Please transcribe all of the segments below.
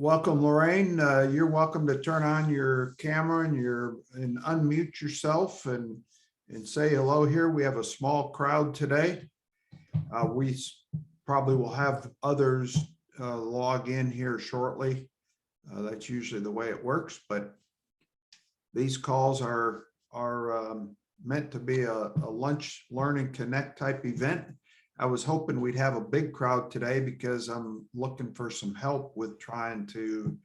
Welcome, Lorraine. You're welcome to turn on your camera and unmute yourself and say hello here. We have a small crowd today. We probably will have others log in here shortly. That's usually the way it works, but these calls are meant to be a lunch, learn, and connect type event. I was hoping we'd have a big crowd today because I'm looking for some help with trying to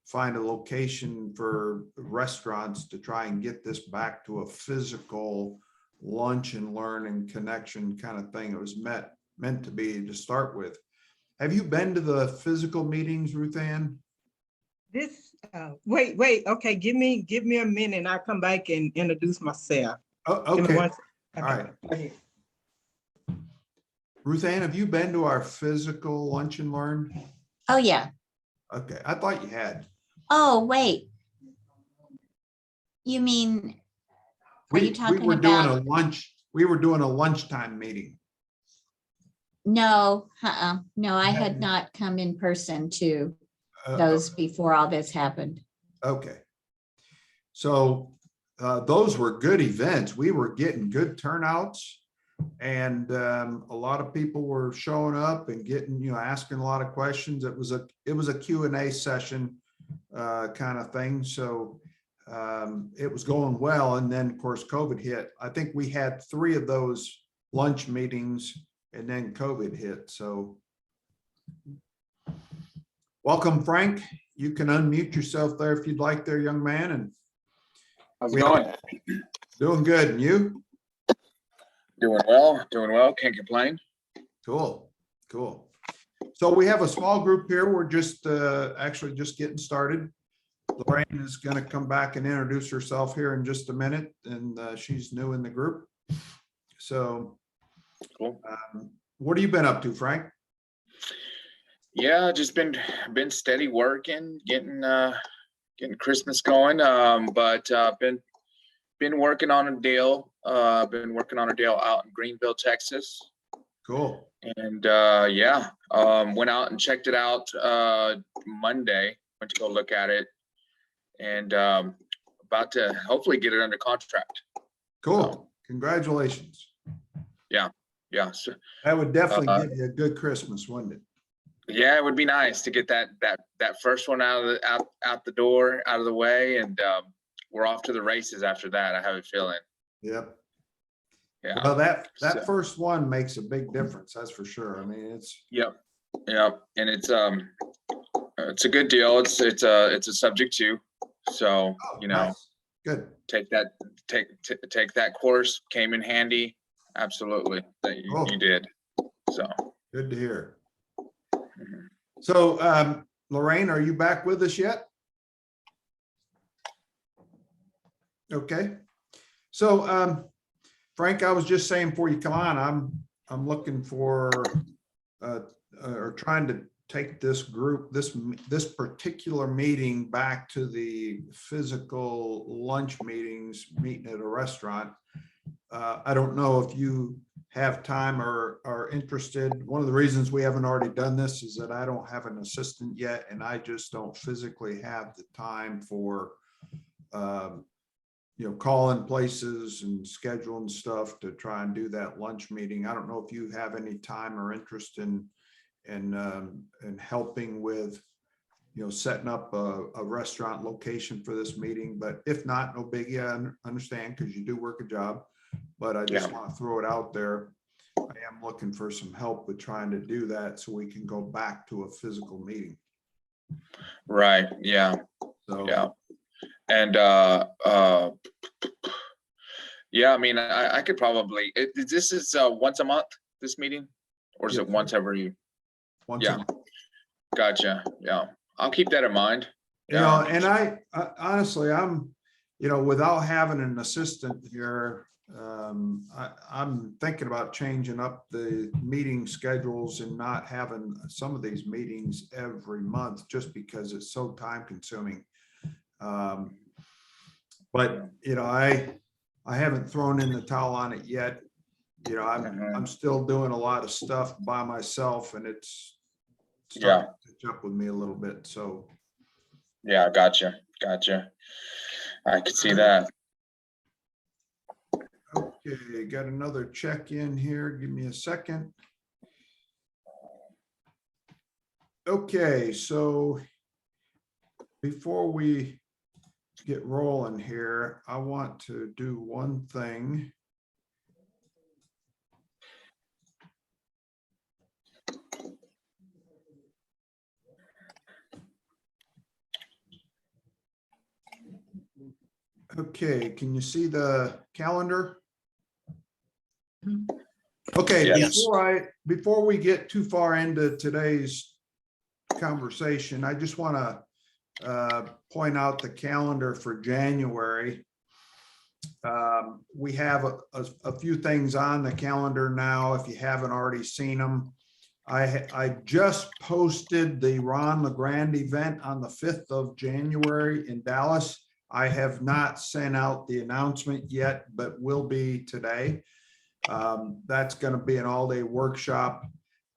find a location for restaurants to try and get this back to a physical lunch and learn and connection kind of thing. It was meant to be to start with. Have you been to the physical meetings, Ruth Ann? Wait. Okay, give me a minute and I'll come back and introduce myself. Oh, okay. All right. Okay. Ruth Ann, have you been to our physical lunch and learn? Oh, yeah. Okay, I thought you had. Oh, wait. You mean, are you talking about? Doing a lunch. We were doing a lunchtime meeting. No, no, I had not come in person to those before all this happened. Okay. So those were good events. We were getting good turnouts. And a lot of people were showing up and getting, asking a lot of questions. It was a Q&A session kind of thing. So it was going well. And then of course, COVID hit. I think we had 3 of those lunch meetings and then COVID hit. So welcome, Frank. You can unmute yourself there if you'd like there, young man. And how's it going? Doing good. And you? Doing well, can't complain. Cool. So we have a small group here. We're just actually just getting started. Lorraine is going to come back and introduce herself here in just a minute, and she's new in the group. So cool. What have you been up to, Frank? Yeah, just been steady working, getting Christmas going, but been working on a deal. Been working on a deal out in Greenville, Texas. Cool. And went out and checked it out Monday. Went to go look at it, and about to hopefully get it under contract. Cool. So, congratulations. Yeah. So, that would definitely give you a good Christmas, wouldn't it? Yeah, it would be nice to get that first one out the door, out of the way, and we're off to the races after that. I have a feeling. Yep. Yeah. Well, that first one makes a big difference. That's for sure. I mean, it's. Yep. And it's a good deal. It's a subject to. So Nice. Good. Take that course. Came in handy. Absolutely. That you did. So. Good to hear. So, Lorraine, are you back with us yet? Okay. So, Frank, I was just saying before you come on, I'm looking for or trying to take this group, this particular meeting back to the physical lunch meeting at a restaurant. I don't know if you have time or are interested. One of the reasons we haven't already done this is that I don't have an assistant yet, and I just don't physically have the time for calling places and scheduling stuff to try and do that lunch meeting. I don't know if you have any time or interest in helping with setting up a restaurant location for this meeting, but if not, no biggie. I understand, because you do work a job, but I just want to throw it out there. I am looking for some help with trying to do that so we can go back to a physical meeting. Right. Yeah. So, yeah. And I mean, I could probably. This is once a month. This meeting, or is it once every? Once a month. Gotcha. Yeah, I'll keep that in mind. And I honestly, I'm, without having an assistant here, I'm thinking about changing up the meeting schedules and not having some of these meetings every month, just because it's so time consuming. But I haven't thrown in the towel on it yet. I'm still doing a lot of stuff by myself, and it's starting to catch up with me a little bit. So Yeah, gotcha. I could see that. Okay, got another check in here. Give me a second. Okay, so before we get rolling here, I want to do one thing. Okay, can you see the calendar? Okay, Yes. before we get too far into today's conversation, I just want to point out the calendar for January. We have a few things on the calendar now, if you haven't already seen them. I just posted the Ron LeGrand event on the 5th of January in Dallas. I have not sent out the announcement yet, but will be today. That's going to be an all-day workshop,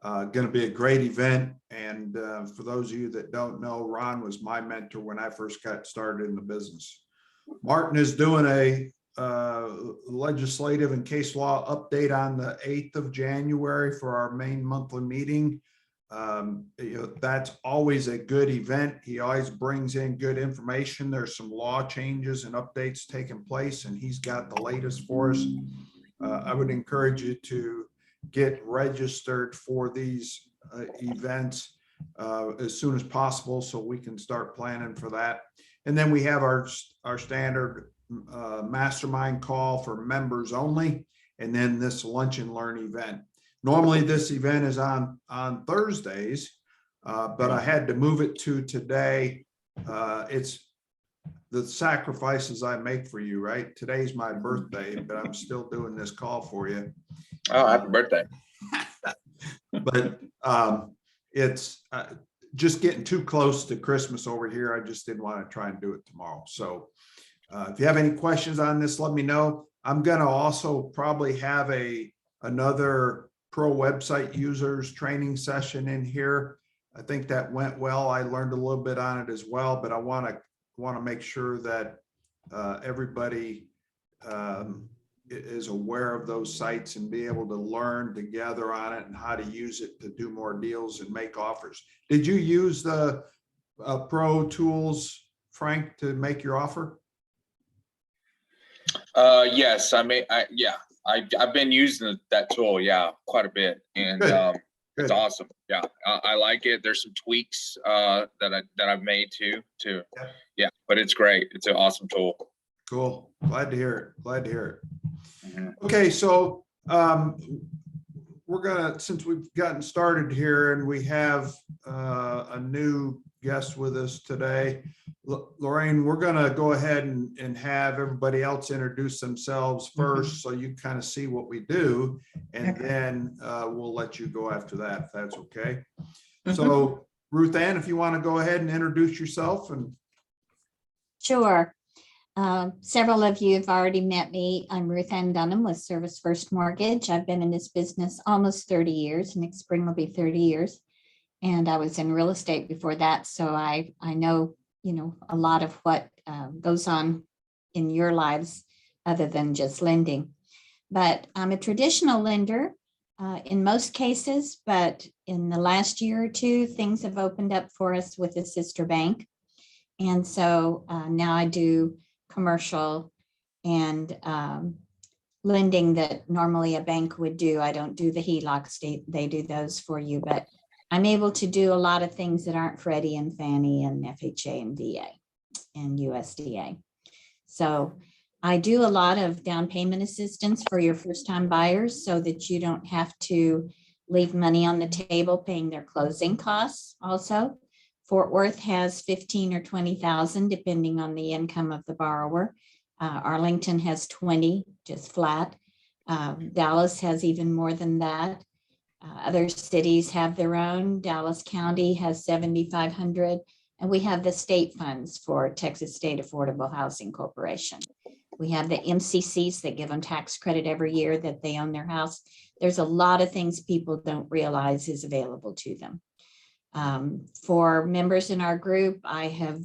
going to be a great event. And for those of you that don't know, Ron was my mentor when I first got started in the business. Martin is doing a legislative and case law update on the 8th of January for our main monthly meeting. That's always a good event. He always brings in good information. There's some law changes and updates taking place, and he's got the latest for us. I would encourage you to get registered for these events as soon as possible so we can start planning for that. And then we have our standard mastermind call for members only, and then this lunch and learn event. Normally this event is on Thursdays, but I had to move it to today. It's the sacrifices I make for you, right? Today's my birthday, but I'm still doing this call for you. Oh, happy birthday. But it's just getting too close to Christmas over here. I just didn't want to try and do it tomorrow. So if you have any questions on this, let me know. I'm going to also probably have another pro website users training session in here. I think that went well. I learned a little bit on it as well, but I want to make sure that everybody is aware of those sites and be able to learn together on it and how to use it to do more deals and make offers. Did you use the pro tools, Frank, to make your offer? Yes, I've been using that tool, quite a bit, and it's awesome. Yeah, I like it. There's some tweaks that I've made too. Yeah, but it's great. It's an awesome tool. Cool. Glad to hear it. Mm-hmm. Okay, so we're gonna, since we've gotten started here and we have a new guest with us today, Lorraine, we're gonna go ahead and have everybody else introduce themselves first, so you kind of see what we do, and then we'll let you go after that, if that's okay. So Ruth Ann, if you want to go ahead and introduce yourself. And Sure. Several of you have already met me. I'm Ruth N Dunn with Service First Mortgage. I've been in this business almost 30 years. Next spring will be 30 years. And I was in real estate before that. So I know, a lot of what goes on in your lives other than just lending. But I'm a traditional lender in most cases, but in the last year or two, things have opened up for us with a sister bank. And so now I do commercial and lending that normally a bank would do. I don't do the HELOCs, they do those for you, but I'm able to do a lot of things that aren't Freddie and Fannie and FHA and VA and USDA. So I do a lot of down payment assistance for your first time buyers so that you don't have to leave money on the table paying their closing costs also. Fort Worth has 15 or 20,000 depending on the income of the borrower. Arlington has 20, just flat. Dallas has even more than that. Other cities have their own. Dallas County has 7,500, and we have the state funds for Texas State Affordable Housing Corporation. We have the MCCs that give them tax credit every year that they own their house. There's a lot of things people don't realize is available to them. For members in our group, I have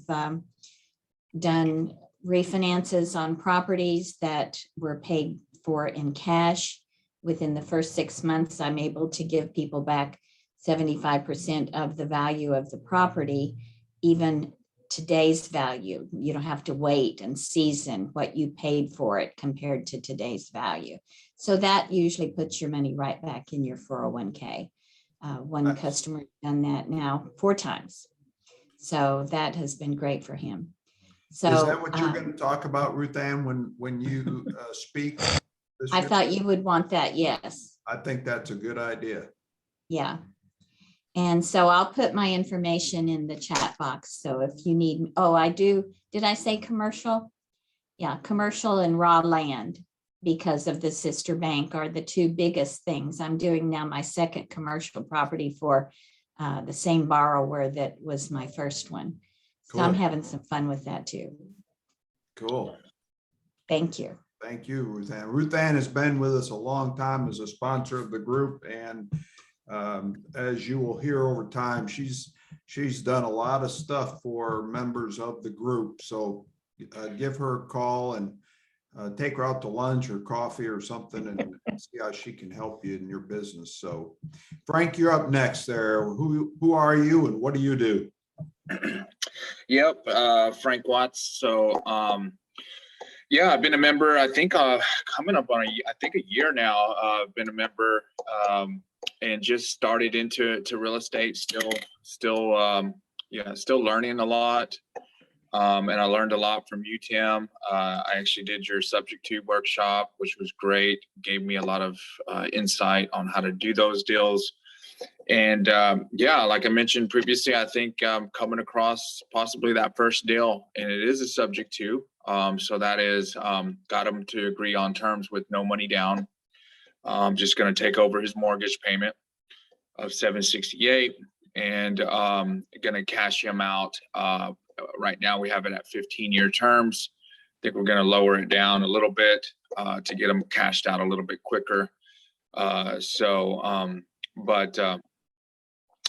done refinances on properties that were paid for in cash. Within the first 6 months, I'm able to give people back 75% of the value of the property, even today's value. You don't have to wait and season what you paid for it compared to today's value. So that usually puts your money right back in your 401k. One Nice. customer has done that now 4 times. So that has been great for him. So Is that what you're going to talk about, Ruth Ann, when you speak? this I year? thought you would want that. Yes. I think that's a good idea. Yeah. And so I'll put my information in the chat box. So if you need, oh, I do. Did I say commercial? Yeah, commercial and raw land, because of the sister bank, are the 2 biggest things. I'm doing now my second commercial property for the same borrower that was my first one. So I'm Cool. having some fun with that too. Cool. Thank you. Thank you, Ruth Ann. Ruth Ann has been with us a long time as a sponsor of the group, and as you will hear over time, she's done a lot of stuff for members of the group. So give her a call and take her out to lunch or coffee or something and see how she can help you in your business. So Frank, you're up next there. Who are you and what do you do? Yep, Frank Watts. So, yeah, I've been a member, I think, coming up on a year now. I've been a member, and just started into real estate, still learning a lot. And I learned a lot from you, Tim. I actually did your subject to workshop, which was great. Gave me a lot of insight on how to do those deals. And yeah, like I mentioned previously, I think I'm coming across possibly that first deal, and it is a subject to. So that is got him to agree on terms with no money down. I'm just going to take over his mortgage payment of $768 and going to cash him out. Right now we have it at 15-year terms. I think we're going to lower it down a little bit to get him cashed out a little bit quicker.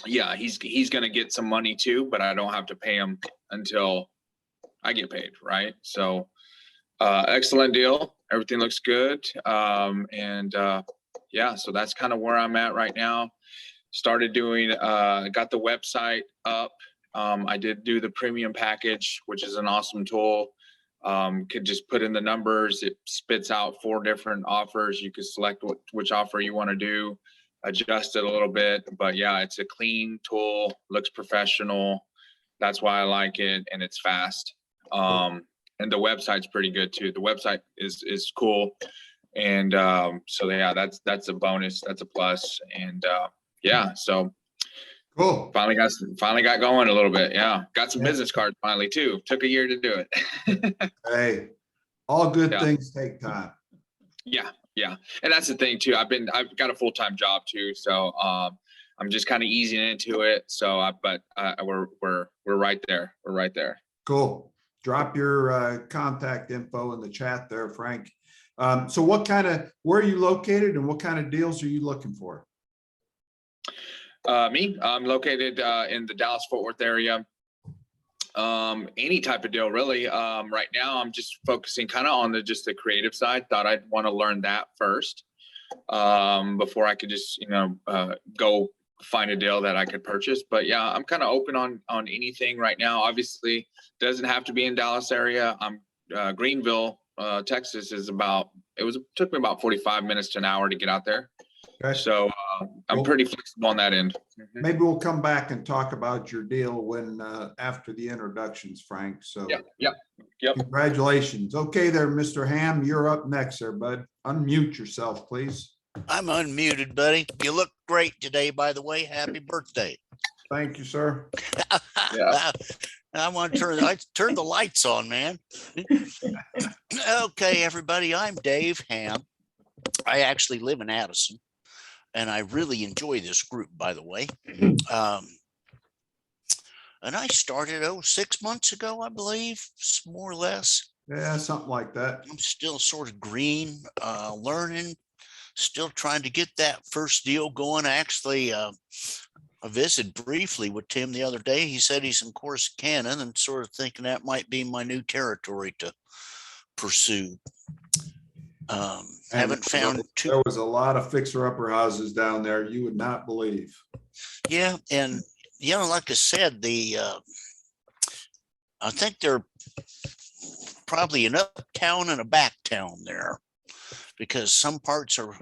Yeah, he's going to get some money too, but I don't have to pay him until I get paid, right? So excellent deal. Everything looks good. Yeah, so that's kind of where I'm at right now. Started doing, got the website up. I did do the premium package, which is an awesome tool. Could just put in the numbers. It spits out 4 different offers. You could select which offer you want to do, adjust it a little bit. But yeah, it's a clean tool, looks professional. That's why I like it, and it's fast. And the website's pretty good too. The website is cool. And so yeah, that's a bonus. That's a plus. And yeah, so Cool. finally got going a little bit. Yeah, got some business cards finally too. Took a year to do it. Hey, all good things take time. Yeah, and that's the thing too. I've got a full-time job too, so I'm just kind of easing into it. So, we're right there. We're right there. Cool. Drop your contact info in the chat there, Frank. So where are you located and what kind of deals are you looking for? I'm located in the Dallas-Fort Worth area. Any type of deal really. Right now I'm just focusing kind of on just the creative side. Thought I'd want to learn that first before I could just, go find a deal that I could purchase. But yeah, I'm kind of open on anything right now. Obviously doesn't have to be in Dallas area. I'm Greenville, Texas took me about 45 minutes to an hour to get out there. Okay. So I'm pretty flexible on that end. Maybe we'll come back and talk about your deal when after the introductions, Frank. So yep. Congratulations. Okay there, Mr. Ham, you're up next there, bud. Unmute yourself, please. I'm unmuted, buddy. You look great today, by the way. Happy birthday. Thank you, sir. Yeah. I want to turn the lights on, man. Okay, everybody. I'm Dave Ham. I actually live in Addison, and I really enjoy this group, by the way. And I started 6 months ago, I believe, more or less. Yeah, something like that. I'm still sort of green, learning, still trying to get that first deal going. Actually, I visited briefly with Tim the other day. He said he's in Corsicana, and sort of thinking that might be my new territory to pursue. Haven't found too. There was a lot of fixer-upper houses down there you would not believe. Yeah, and like I said, I think they're probably an uptown and a back town there, because some parts are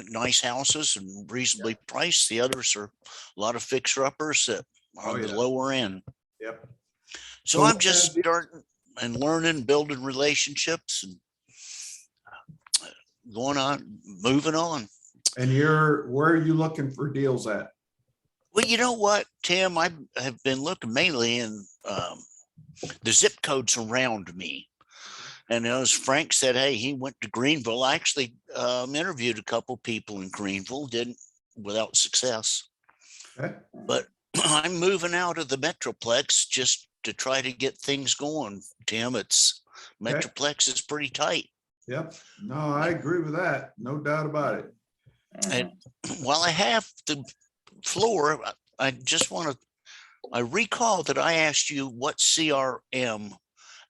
nice houses and reasonably priced. The others are a lot of fixer-uppers that are on the lower end. Yep. So I'm just starting and learning, building relationships, and going on, moving on. And where are you looking for deals at? Well, you know what, Tim, I have been looking mainly in the zip codes around me. And as Frank said, hey, he went to Greenville. I actually interviewed a couple people in Greenville, didn't without success. Okay. But I'm moving out of the Metroplex just to try to get things going, Tim. Metroplex is pretty tight. Yep. No, I agree with that. No doubt about it. And while I have the floor, I just want to, I recall that I asked you what CRM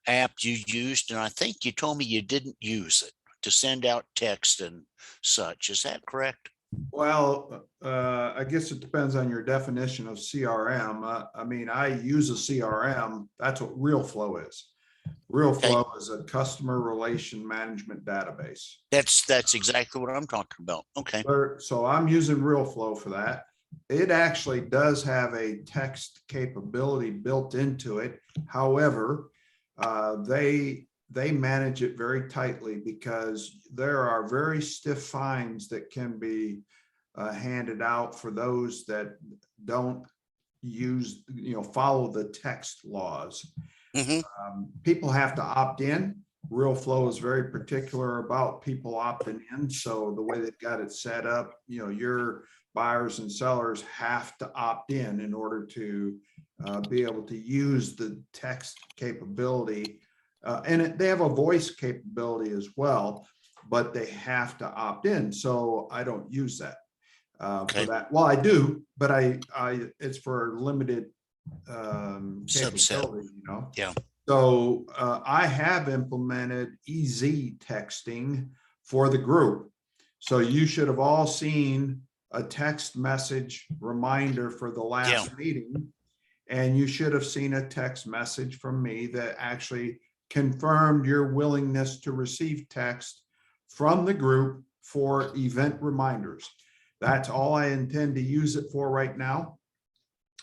app you used, and I think you told me you didn't use it to send out text and such. Is that correct? Well, I guess it depends on your definition of CRM. I mean, I use a CRM. That's what RealFlow is. RealFlow is a customer relation management database. That's exactly what I'm talking about. Okay. So I'm using RealFlow for that. It actually does have a text capability built into it. However, they manage it very tightly because there are very stiff fines that can be handed out for those that don't follow the text laws. People have to opt in. RealFlow is very particular about people opting in. So the way they've got it set up, your buyers and sellers have to opt in order to be able to use the text capability. And they have a voice capability as well, but they have to opt in. So I don't use that for that. Well, I do, but it's for limited capability, Yeah. So I have implemented easy texting for the group. So you should have all seen a text message reminder for the last meeting. And you should have seen a text message from me that actually confirmed your willingness to receive text from the group for event reminders. That's all I intend to use it for right now.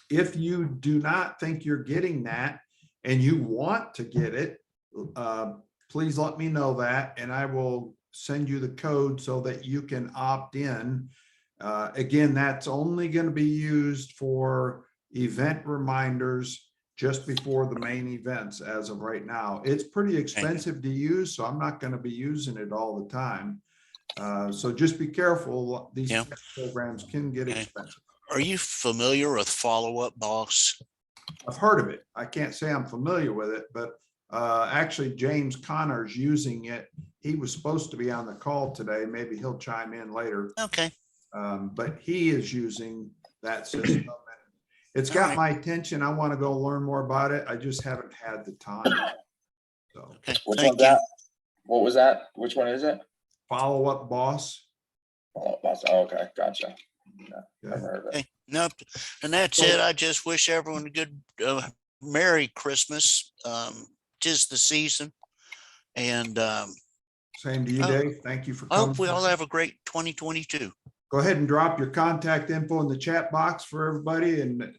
If you do not think you're getting that and you want to get it, please let me know that, and I will send you the code so that you can opt in. Again, that's only going to be used for event reminders just before the main events as of right now. It's pretty expensive to use, so I'm not going to be using it all the time. So just be careful. These programs can get expensive. Are you familiar with Follow Up Boss? I've heard of it. I can't say I'm familiar with it, but actually James Connor's using it. He was supposed to be on the call today. Maybe he'll chime in later. Okay. But he is using that system. It's got my attention. I want to go learn more about it. I just haven't had the time. So which one's that? What was that? Which one is it? Follow Up Boss. Follow Up Boss. Oh, okay, gotcha. Yeah. Okay. Nope. And that's it. I just wish everyone a good Merry Christmas. 'Tis the season. And same to you, Dave. Thank you for I coming. hope we all have a great 2022. Go ahead and drop your contact info in the chat box for everybody. And,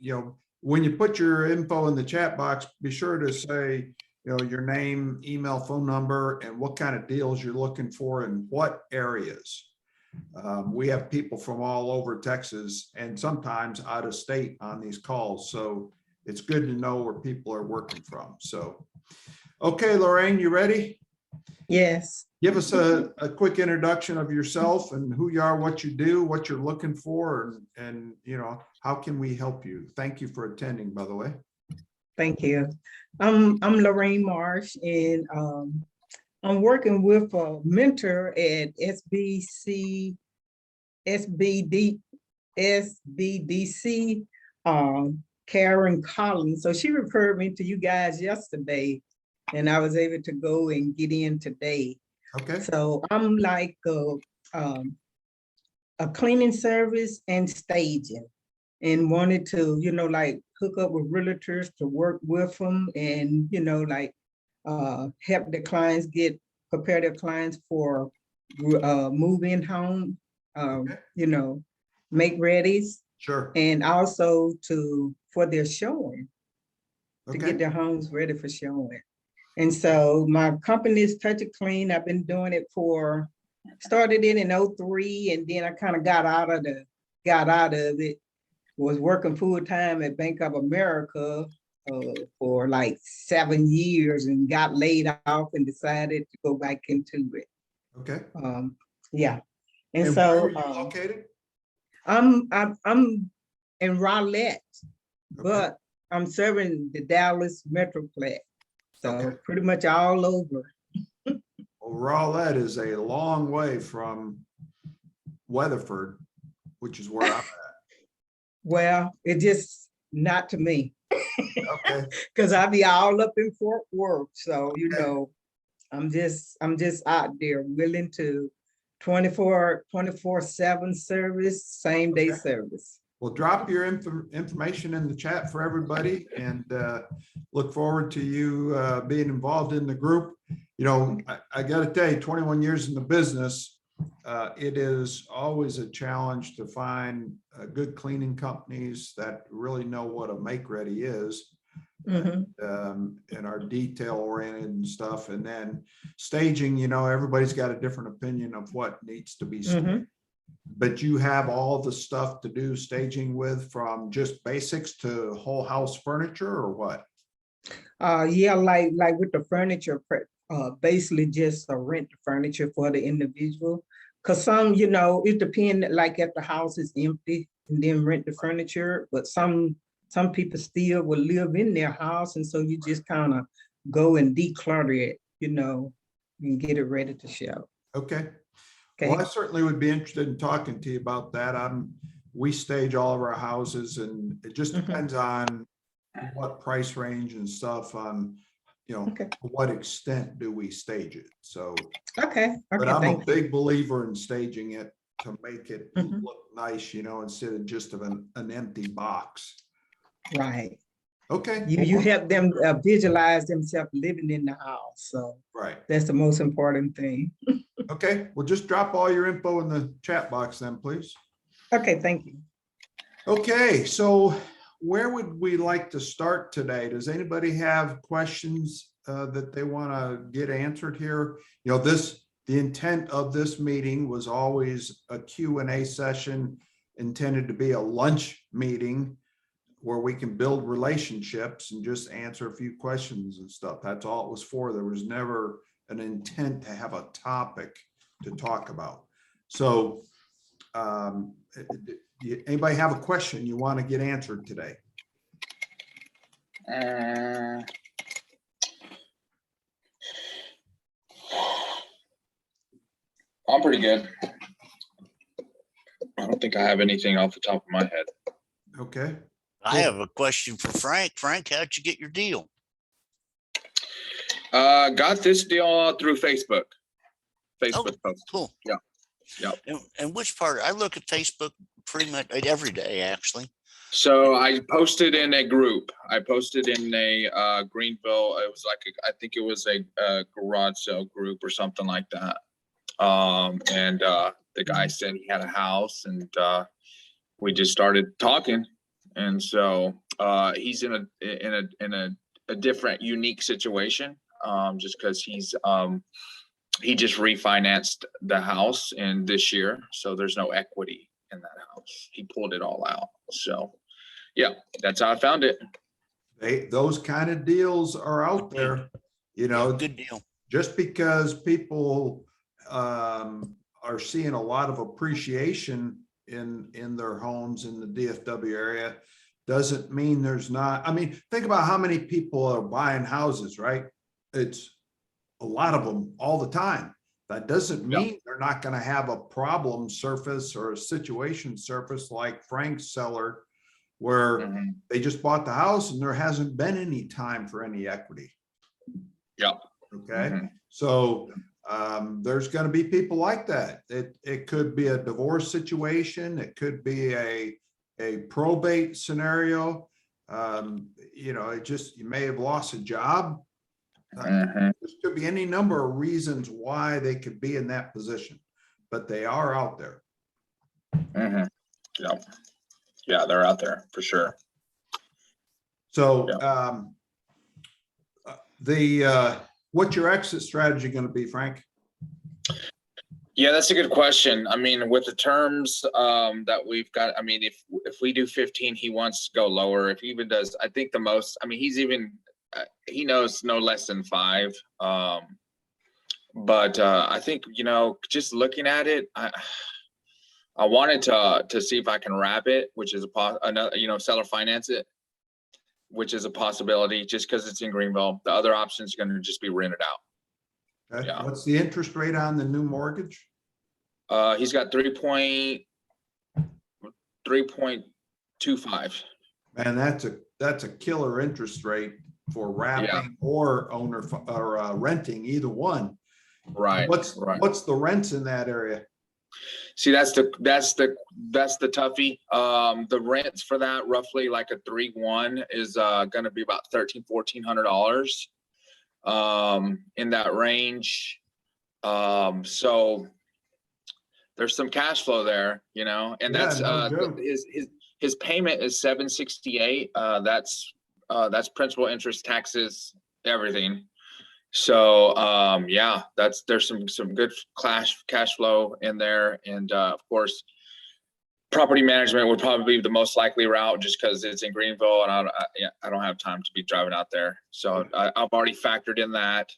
when you put your info in the chat box, be sure to say, your name, email, phone number, and what kind of deals you're looking for and what areas. We have people from all over Texas and sometimes out of state on these calls. So it's good to know where people are working from. So, okay, Lorraine, you ready? Yes. Give us a quick introduction of yourself and who you are, what you do, what you're looking for, and how can we help you? Thank you for attending, by the way. Thank you. I'm Lorraine Marsh, and I'm working with a mentor at SBD SBDC, Karen Collins. So she referred me to you guys yesterday, and I was able to go and get in today. Okay, So I'm like a cleaning service and staging, and wanted to, like hook up with realtors to work with them, and, like help the clients prepare their clients for move-in home, Okay. make readies, sure. and also for their showing, to Okay, get their homes ready for showing. And so my company is Touch It Clean. I've been doing it started it in 03, and then I kind of got out of it, was working full-time at Bank of America for like 7 years, and got laid off and decided to go back into it. okay. Yeah. And And so where are you located? I'm in Rowlett, but I'm serving the Dallas Metroplex. So Okay. pretty much all over. Well, Rowlett is a long way from Weatherford, which is where I'm at. Well, it just not to me, Okay, because I be all up in Fort Worth. So, Okay. I'm just out there willing to 24/7 service, same day Okay. service. well, drop your information in the chat for everybody, and look forward to you being involved in the group. I got to tell you, 21 years in the business, it is always a challenge to find good cleaning companies that really know what a make ready is. Mhm. And are detail oriented and stuff. And then staging, everybody's got a different opinion of what needs to be staged. Mhm. But you have all the stuff to do staging with, from just basics to whole house furniture, or what? Yeah, like with the furniture, basically just rent the furniture for the individual. Cause some, it depends, like if the house is empty, and then rent the furniture, but some people still will live in their house, and so you just kind of go and declutter it, and get it ready to show. Okay. Well, I Okay. certainly would be interested in talking to you about that. We stage all of our houses, and it just Mhm. depends on what price range and stuff on, Okay. to what extent do we stage it? So, Okay. but Okay. I'm a Thank you. big believer in staging it to make it Mhm. look nice, instead of just of an empty box. Right. Okay. You well, help them visualize themselves living in the house. So Right. that's the most important thing. Okay. Well, just drop all your info in the chat box then, please. Okay. Thank you. Okay. So where would we like to start today? Does anybody have questions that they want to get answered here? The intent of this meeting was always a Q&A session, intended to be a lunch meeting where we can build relationships and just answer a few questions and stuff. That's all it was for. There was never an intent to have a topic to talk about. So anybody have a question you want to get answered today? I'm pretty good. I don't think I have anything off the top of my head. Okay. I have a question for Frank. Frank, how'd you get your deal? Got this deal through Facebook. Facebook post. Cool. Yeah. Yeah. And which part? I look at Facebook pretty much every day, actually. So I posted in a group. I posted in a Greenville. It was I think it was a garage sale group or something like that. And the guy said he had a house, and we just started talking. And so he's in a different, unique situation, just because he just refinanced the house in this year, so there's no equity in that house. He pulled it all out. So yeah, that's how I found it. Those kind of deals are out there, Good deal. just because people are seeing a lot of appreciation in their homes in the DFW area doesn't mean there's not. I mean, think about how many people are buying houses, right? It's a lot of them all the time. That doesn't Yeah. mean they're not going to have a problem surface or a situation surface like Frank's seller, where Mhm. they just bought the house and there hasn't been any time for any equity. Yeah. Okay, Mhm. so there's going to be people like that. It could be a divorce situation. It could be a probate scenario. You may have lost a job. Mhm. There could be any number of reasons why they could be in that position, but they are out there. Mhm. Yeah. Yeah, they're out there for sure. So what's your exit strategy going to be, Frank? Yeah, that's a good question. I mean, with the terms that we've got, I mean, if we do 15, he wants to go lower. If he even does, I think the most, I mean, he knows no less than 5. But I think, just looking at it, I wanted to see if I can wrap it, which is another, seller finance it, which is a possibility just because it's in Greenville. The other option is going to just be rented out. Okay. Yeah. What's the interest rate on the new mortgage? He's got 3.25. And that's a killer interest rate for wrapping or renting, either one. Right. What's right. the rents in that area? See, that's the toughie. The rents for that roughly like a 3.1 is going to be about $1,400 in that range. So there's some cash flow there, and that's his payment is $768. That's principal, interest, taxes, everything. So there's some good cash flow in there, and of course, property management would probably be the most likely route just because it's in Greenville, and I don't have time to be driving out there. So I've already factored in that.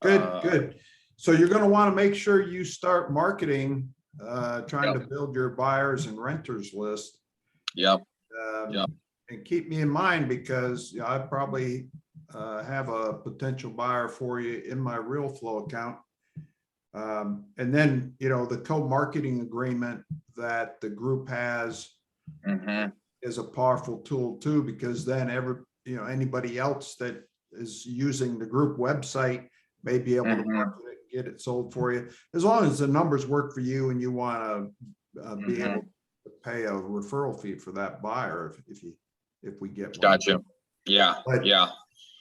Good. So you're going to want to make sure you start marketing, trying to build your buyers and renters list. Yep. And keep me in mind, because I probably have a potential buyer for you in my RealFlow account. And then, the co-marketing agreement that the group has is a powerful tool too, because then anybody else that is using the group website may be able to market it and get it sold for you, as long as the numbers work for you and you want to be able to pay a referral fee for that buyer if we get one. Gotcha. Yeah. But yeah.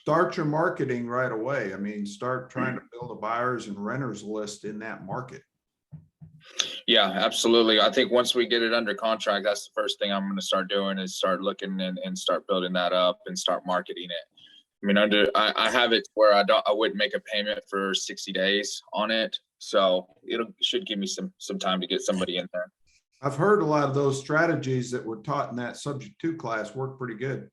Start your marketing right away. I mean, start trying to build a buyers and renters list in that market. Yeah, absolutely. I think once we get it under contract, that's the first thing I'm going to start doing, is start looking and start building that up and start marketing it. I mean, I have it where I wouldn't make a payment for 60 days on it. So it should give me some time to get somebody in there. I've heard a lot of those strategies that were taught in that subject 2 class work pretty good.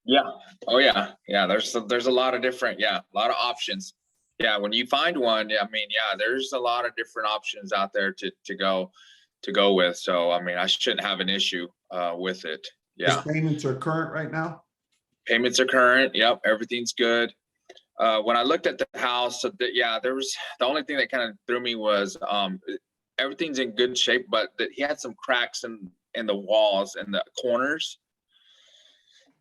Yeah. Oh yeah. Yeah. There's a lot of different, a lot of options. Yeah. When you find one, there's a lot of different options out there to go with. So, I mean, I shouldn't have an issue with it. Yeah. His payments are current right now? Payments are current. Yep. Everything's good. When I looked at the house, there was the only thing that kind of threw me was everything's in good shape, but he had some cracks in the walls and the corners.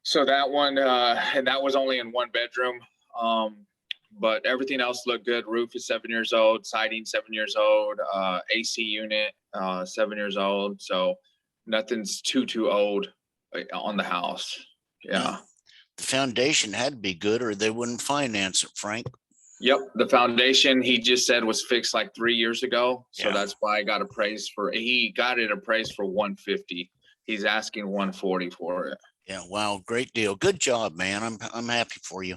So that one, and that was only in 1 bedroom. But everything else looked good. Roof is 7 years old, siding 7 years old, AC unit 7 years old. So nothing's too old on the house. Yeah. The foundation had to be good or they wouldn't finance it, Frank. Yep. The foundation, he just said, was fixed like 3 years ago. So Yeah. that's why he got it appraised for 150. He's asking 140 for it. Yeah. Wow. Great deal. Good job, man. I'm happy for you.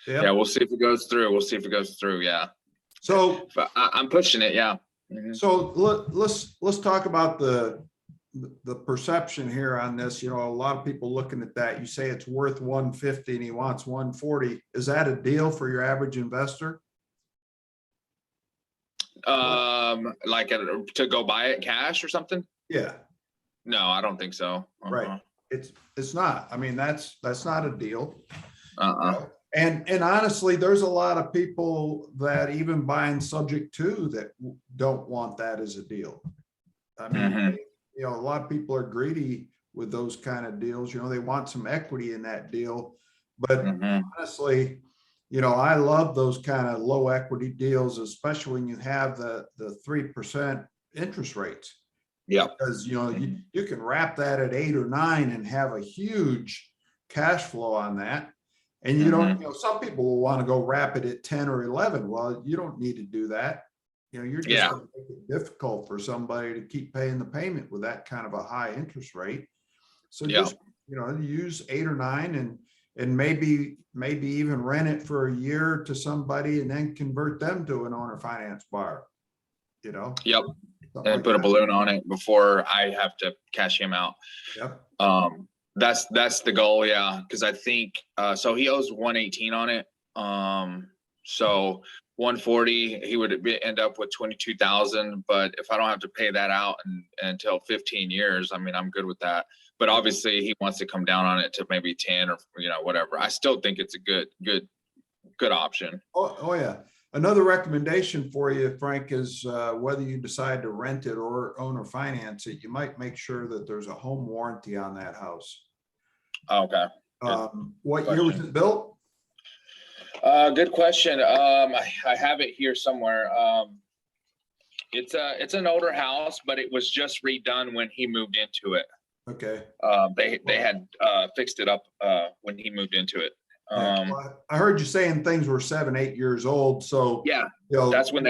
Yep. Yeah. We'll see if it goes through. Yeah. So But I'm pushing it. Yeah. Mhm. So let's talk about the perception here on this. A lot of people looking at that, you say it's worth 150 and he wants 140. Is that a deal for your average investor? Like to go buy it cash or something? Yeah. No, I don't think so. Right. It's not. I mean, that's not a deal. And honestly, there's a lot of people that even buying subject to that don't want that as a deal. I mean, Mhm. a lot of people are greedy with those kind of deals. They want some equity in that deal. But Mhm. honestly, I love those kind of low equity deals, especially when you have the 3% interest rates. Yeah. Because, you can wrap that at 8 or 9 and have a huge cash flow on that. And you don't, some people will want to go wrap it at 10 or 11. Well, you don't need to do that. You're just Yeah. going to make it difficult for somebody to keep paying the payment with that kind of a high interest rate. So Yeah. just, use 8 or 9 and maybe even rent it for a year to somebody and then convert them to an owner finance buyer. Yep. Something And like put a that. balloon on it before I have to cash him out. Yep. That's the goal. Yeah. Cause I think, so he owes 118 on it. So 140, he would end up with 22,000. But if I don't have to pay that out until 15 years, I mean, I'm good with that. But obviously he wants to come down on it to maybe 10 or, whatever. I still think it's a good option. Oh yeah. Another recommendation for you, Frank, is whether you decide to rent it or owner finance it, you might make sure that there's a home warranty on that house. Okay. What year was it built? Good question. I have it here somewhere. It's an older house, but it was just redone when he moved into it. Okay. They had fixed it up when he moved into it. Well, I heard you saying things were 7, 8 years old. So yeah, that's when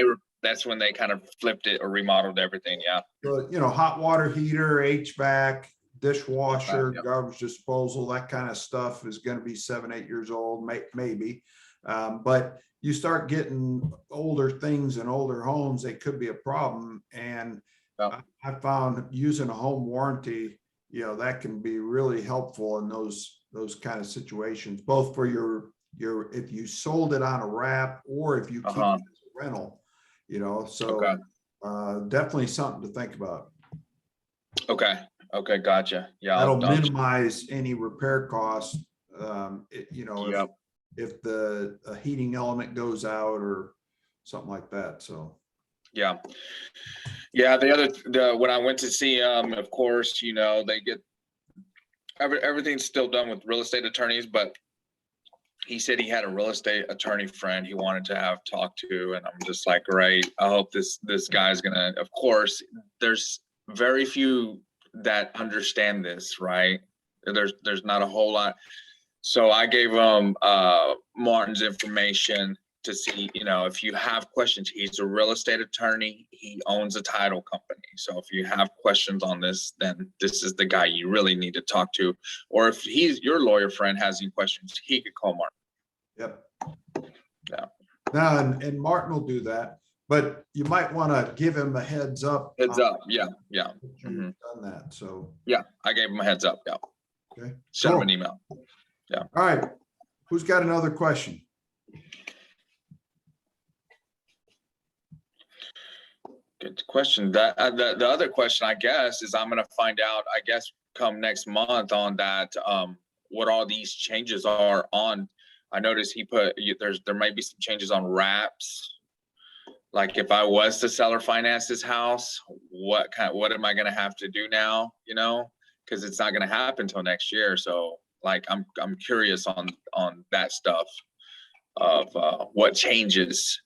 they kind of flipped it or remodeled everything. Yeah. So, hot water heater, HVAC, dishwasher, Yep. garbage disposal, that kind of stuff is going to be 7, 8 years old, maybe. But you start getting older things in older homes, they could be a problem. And Yep. I found using a home warranty, that can be really helpful in those kind of situations, both for your if you sold it on a wrap or if you keep it as a rental, so Okay. Definitely something to think about. Okay. Gotcha. Yeah. That'll minimize any repair costs. Yep. If the heating element goes out or something like that. So. Yeah. When I went to see of course, they get everything's still done with real estate attorneys, but he said he had a real estate attorney friend he wanted to have talked to, and I'm just like, great. I hope this guy's gonna. Of course, there's very few that understand this, right? There's not a whole lot. So I gave him Martin's information to see, if you have questions. He's a real estate attorney. He owns a title company. So if you have questions on this, then this is the guy you really need to talk to. Or if your lawyer friend has any questions, he could call Martin. Yep. Yeah. Now, and Martin will do that, but you might want to give him a heads up. Heads up. Yeah. That you've done that. So. Yeah, I gave him a heads up. Yeah. Okay. Send him an email. Yeah. All right. Who's got another question? Good question. That the other question, I guess, is I'm gonna find out, I guess, come next month on that, what all these changes are on. I noticed he put there might be some changes on wraps. Like if I was to sell or finance this house, what am I gonna have to do now? Because it's not gonna happen until next year. So like I'm curious on that stuff of what changes.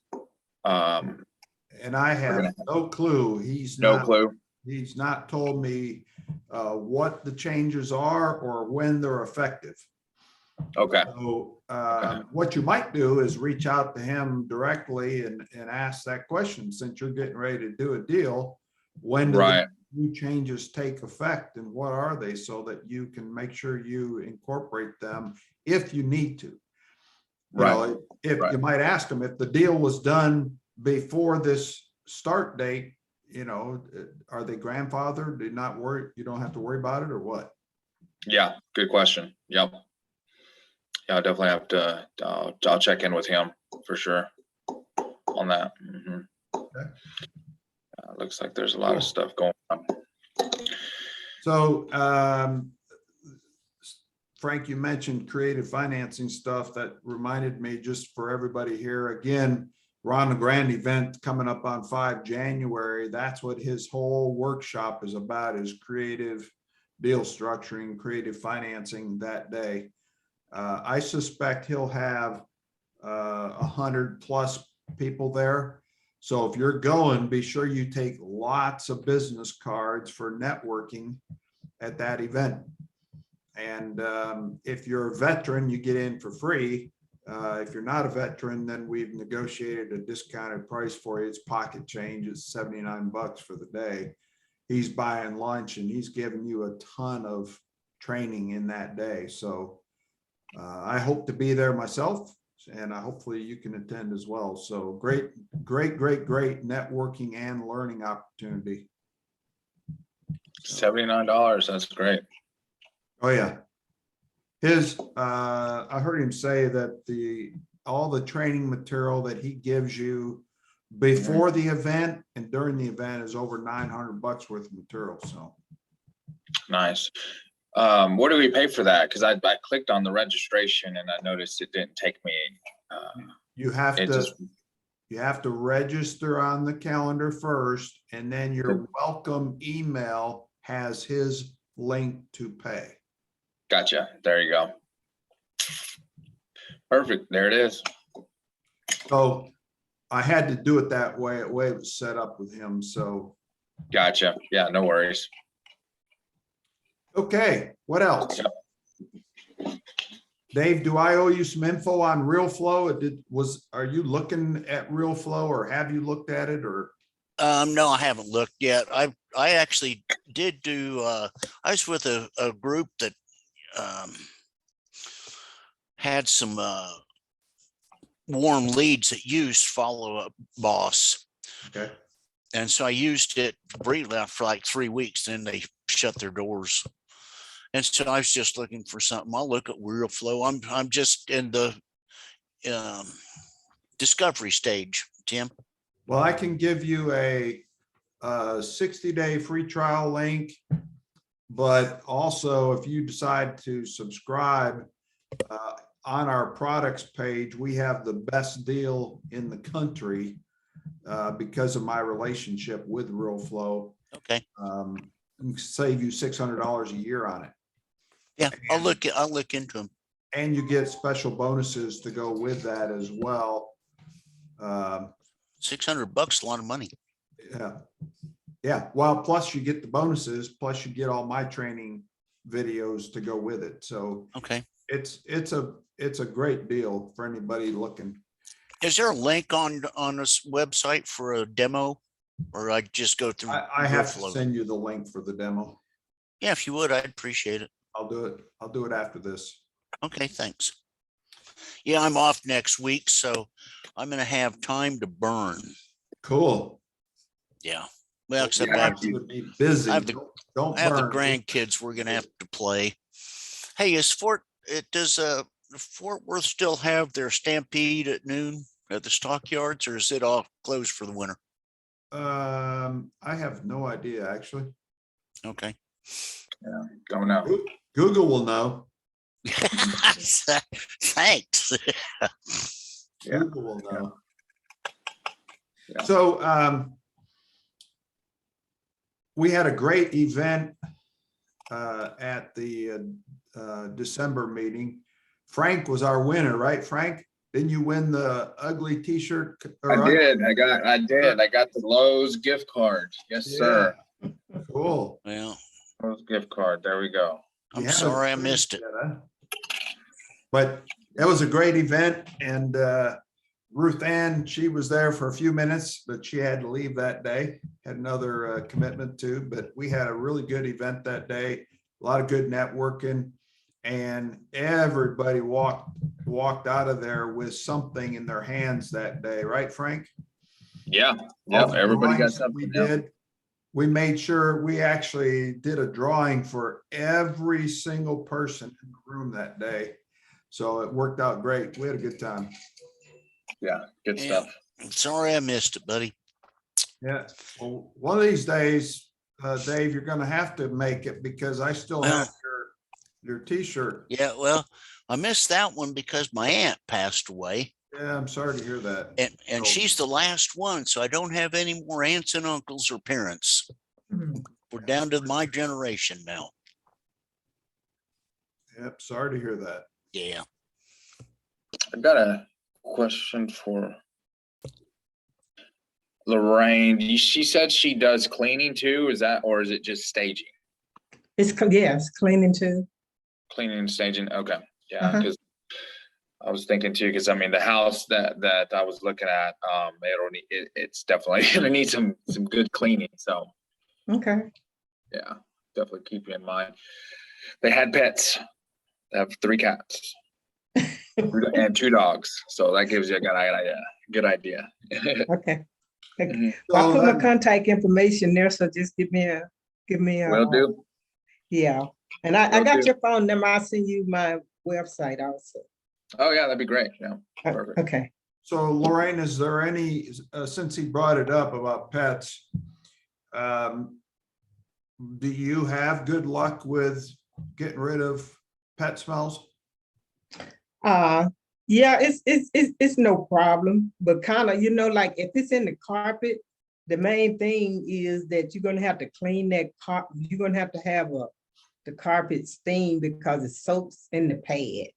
And I have no clue. No clue. He's not told me what the changes are or when they're effective. Okay. So what you might do is reach out to him directly and ask that question. Since you're getting ready to do a deal, when do the new changes take effect and what are they, so that you can make sure you incorporate them if you need to. You might ask them if the deal was done before this start date, are they grandfathered? You don't have to worry about it, or what? Yeah, good question. Yep. Yeah, I'll definitely have to, I'll check in with him for sure on that. Mm-hmm. Okay. Looks like there's a lot of stuff going on. So Frank, you mentioned creative financing stuff. That reminded me, just for everybody here, again, Ron Grand event coming up on 5 January. That's what his whole workshop is about, is creative deal structuring, creative financing that day. I suspect he'll have 100+ people there. So if you're going, be sure you take lots of business cards for networking at that event. And if you're a veteran, you get in for free. If you're not a veteran, then we've negotiated a discounted price for you. It's pocket change. It's $79 for the day. He's buying lunch and he's giving you a ton of training in that day. So I hope to be there myself, and hopefully you can attend as well. So great networking and learning opportunity. $79. That's great. Oh yeah. I heard him say that all the training material that he gives you before the event and during the event is over $900 worth of material. So Nice. What do we pay for that? Because I clicked on the registration and I noticed it didn't take me. you have to register on the calendar first, and then your welcome email has his link to pay. Gotcha. There you go. Perfect. There it is. So I had to do it that way. It was set up with him. So Gotcha. Yeah, no worries. okay, what else? Dave, do I owe you some info on RealFlow? Are you looking at RealFlow, or have you looked at it, or? No, I haven't looked yet. I actually did do, I was with a group that had some warm leads that used Follow Up Boss. Okay. And so I used it briefly for like 3 weeks, then they shut their doors. And so I was just looking for something. I'll look at RealFlow. I'm just in the discovery stage, Tim. Well, I can give you a 60-day free trial link, but also if you decide to subscribe on our products page, we have the best deal in the country because of my relationship with RealFlow. Okay. Save you $600 a year on it. Yeah, I'll look into them. And you get special bonuses to go with that as well. $600, a lot of money. Yeah. Yeah. Well, plus you get the bonuses, plus you get all my training videos to go with it. So okay, it's a great deal for anybody looking. Is there a link on this website for a demo, or I just go through? I have to send you the link for the demo. Yeah, if you would, I'd appreciate it. I'll do it. I'll do it after this. Okay, thanks. Yeah, I'm off next week, so I'm going to have time to burn. Cool. Yeah. Well, except I have to be busy. I have the burn. grandkids we're going to have to play. Hey, does Fort Worth still have their stampede at noon at the stockyards, or is it all closed for the winter? I have no idea, actually. Okay. Yeah, don't know. Google will know. Thanks. Yeah. Google will know. Yeah. So we had a great event at the December meeting. Frank was our winner, right, Frank? Didn't you win the ugly t-shirt? I did. I got the Lowe's gift card. Yes, sir. Cool. Well, Lowe's gift card. There we go. I'm sorry I missed it. But that was a great event, and Ruth Ann, she was there for a few minutes, but she had to leave that day, had another commitment too, but we had a really good event that day, a lot of good networking, and everybody walked out of there with something in their hands that day, right, Frank? Yeah. Yeah. Everybody got something. We did. We made sure we actually did a drawing for every single person in the room that day. So it worked out great. We had a good time. Yeah, good stuff. I'm sorry I missed it, buddy. Yeah. Well, one of these days, Dave, you're going to have to make it, because I still have your t-shirt. Yeah, well, I missed that one because my aunt passed away, Yeah, I'm sorry to hear that. and she's the last one, so I don't have any more aunts and uncles or parents. Mhm. We're down to my generation now. Yep, sorry to hear that. Yeah. I've got a question for Lorraine. She said she does cleaning too. Is that, or is it just staging? Yes, cleaning too. Cleaning and staging. Okay. Yeah. Uh-huh. Because I was thinking too, because I mean, the house that I was looking at, it's definitely gonna need some good cleaning. So Okay. yeah, definitely keep you in mind. They had pets. They have 3 cats and 2 dogs. So that gives you a good idea. Okay. Mhm. I'll put my So, contact information there, so just give me a, Will do. yeah. And I Will got do. your phone number. I'll send you my website also. Oh yeah, that'd be great. Yeah, perfect. Okay. so Lorraine, is there any, since he brought it up about pets, do you have good luck with getting rid of pet smells? Yeah, it's no problem, but kind of, like if it's in the carpet, the main thing is that you're gonna have to clean that carpet. You're gonna have to have the carpet steam because it soaks in the pad.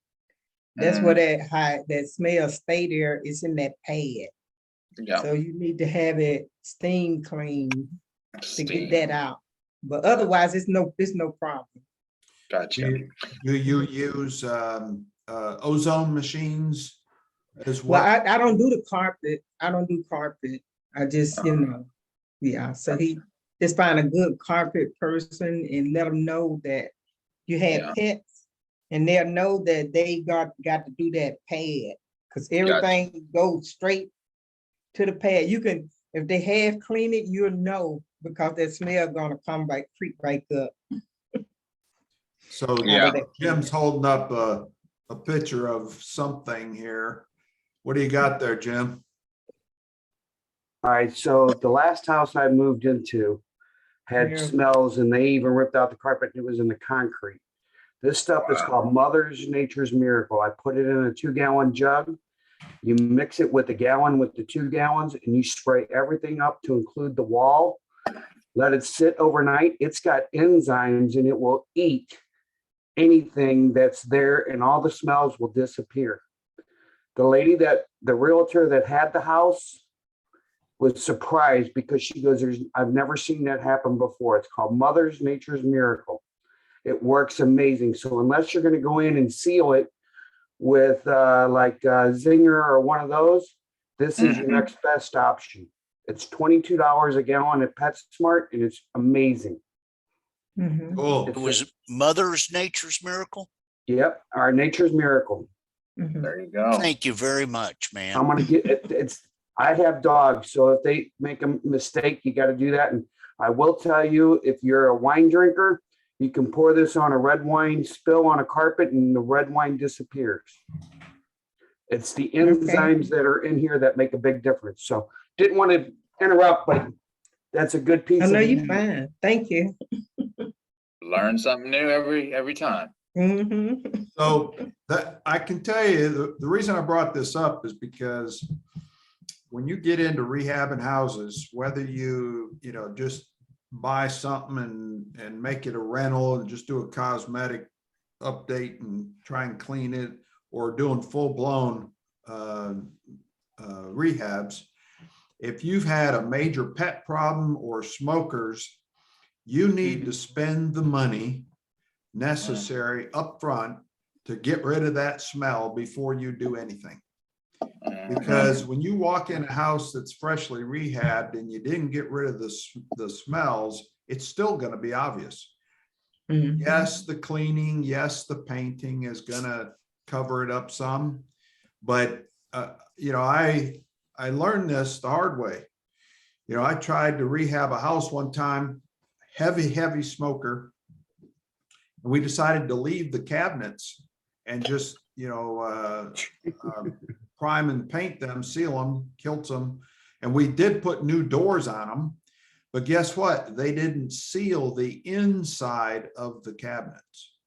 That's where that smell stay there. It's in that pad. Yeah. So you need to have it steam clean to Steam. get that out. But otherwise, it's no problem. Gotcha. Do you use ozone machines as Well, well? I don't do the carpet. I don't do carpet. I just, yeah. So he just find a good carpet person and let them know that you had Yeah. pets, and they'll know that they got to do that pad, because everything goes straight to the pad. You can, if they have cleaned it, you'll know, because that smell gonna come back, creep right up. So Yeah. Jim's holding up a picture of something here. What do you got there, Jim? All right, so the last house I moved into had Yeah. smells, and they even ripped out the carpet. It was in the concrete. This stuff is called Mother's Nature's Miracle. I put it in a 2-gallon jug. You mix it with a gallon with the 2 gallons, and you spray everything up to include the wall. Let it sit overnight. It's got enzymes, and it will eat anything that's there, and all the smells will disappear. The realtor that had the house was surprised, because she goes, I've never seen that happen before. It's called Mother's Nature's Miracle. It works amazing. So unless you're going to go in and seal it with Zinger or one of those, this is your next best option. It's $22 a gallon at PetSmart, and it's amazing. Mhm. Cool. It was Mother's Nature's Miracle. Yep, our Nature's Miracle. Mhm. There you go. Thank you very much, man. I'm gonna get it. I have dogs, so if they make a mistake, you got to do that. And I will tell you, if you're a wine drinker, you can pour this on a red wine spill on a carpet, and the red wine disappears. It's the enzymes that are in here that make a big difference. So didn't want to interrupt, but that's a good piece. I know of you're fine. Thank you. Learn something new every time. Mhm. So that I can tell you, the reason I brought this up is because when you get into rehabbing houses, whether you just buy something and make it a rental and just do a cosmetic update and try and clean it, or doing full-blown rehabs, if you've had a major pet problem or smokers, you need to spend the money necessary upfront to get rid of that smell before you do anything. Because when you walk in a house that's freshly rehabbed and you didn't get rid of the smells, it's still going to be obvious. Mhm. Yes, the cleaning, yes, the painting is going to cover it up some, but I learned this the hard way. I tried to rehab a house one time, heavy smoker. And we decided to leave the cabinets and just, prime and paint them, seal them, kilt them. And we did put new doors on them, but guess what? They didn't seal the inside of the cabinets.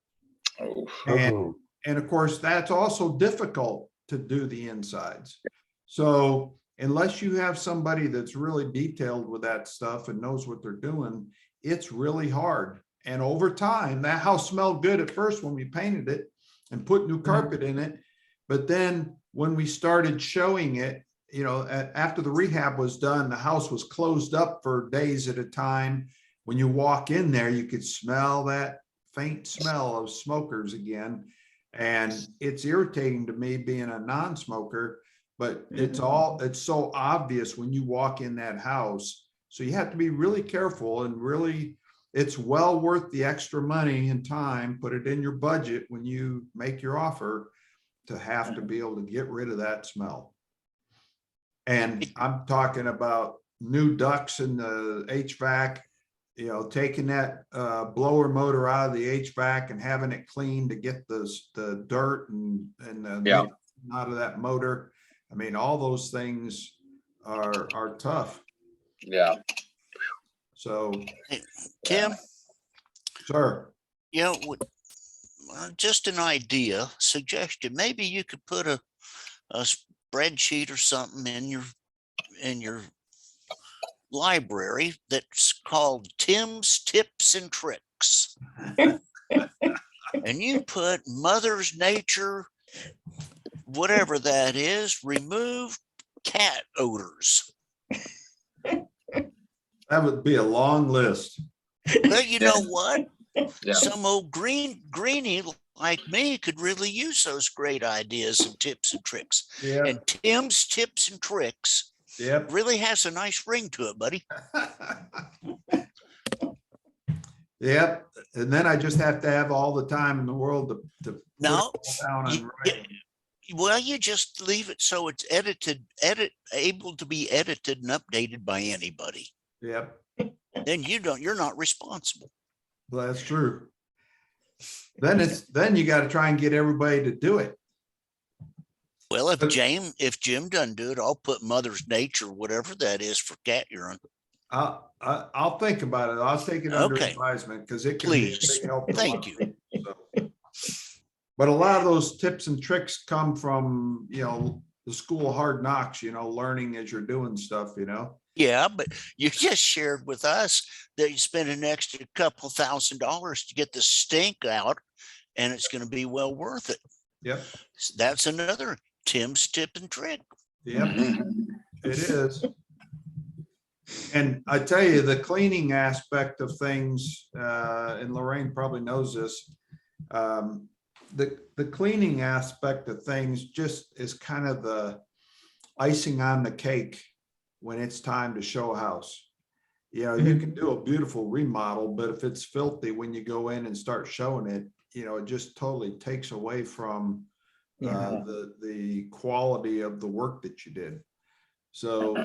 Oh, And, Oh, and of course, that's also difficult to do the insides. So unless you have somebody that's really detailed with that stuff and knows what they're doing, it's really hard. And over time, that house smelled good at first when we painted it and put new carpet in it. But then when we started showing it, after the rehab was done, the house was closed up for days at a time. When you walk in there, you could smell that faint smell of smokers again. And it's irritating to me being a non-smoker, but it's so obvious when you walk in that house. So you have to be really careful and really, it's well worth the extra money and time, put it in your budget when you make your offer to have to be able to get rid of that smell. And I'm talking about new ducts in the HVAC, taking that blower motor out of the HVAC and having it cleaned to get the dirt and the out of that motor. I mean, all those things are tough. yeah. So, Tim, sir, just an idea, suggestion. Maybe you could put a spreadsheet or something in your library that's called Tim's Tips and Tricks. And you put Mother's Nature, whatever that is, remove cat odors. that would be a long list. Well, you know what? Yeah. Some old greenie like me could really use those great ideas and tips and tricks. Yeah. And Tim's Tips and Tricks Yep. really has a nice ring to it, buddy. Yep. And then I just have to have all the time in the world to put it No, all down and write. well, you just leave it so it's able to be edited and updated by anybody. Yep. Then you're not responsible. Well, that's true. Then you got to try and get everybody to do it. Well, if Jim doesn't do it, I'll put Mother's Nature, whatever that is, for cat urine. I'll think about it. I'll take it under Okay. advisement because it can Please. be a big help. to a Thank lot of you. people, so. But a lot of those tips and tricks come from, the school of hard knocks, learning as you're doing stuff, Yeah, but you just shared with us that you spent an extra couple $1,000s to get the stink out, and it's going to be well worth it. Yep. That's another Tim's tip and trick. Yep, it is. And I tell you, the cleaning aspect of things, and Lorraine probably knows this, the cleaning aspect of things just is kind of the icing on the cake when it's time to show a house. You can do a beautiful remodel, but if it's filthy when you go in and start showing it, it just totally takes away from the quality of the work that you did. So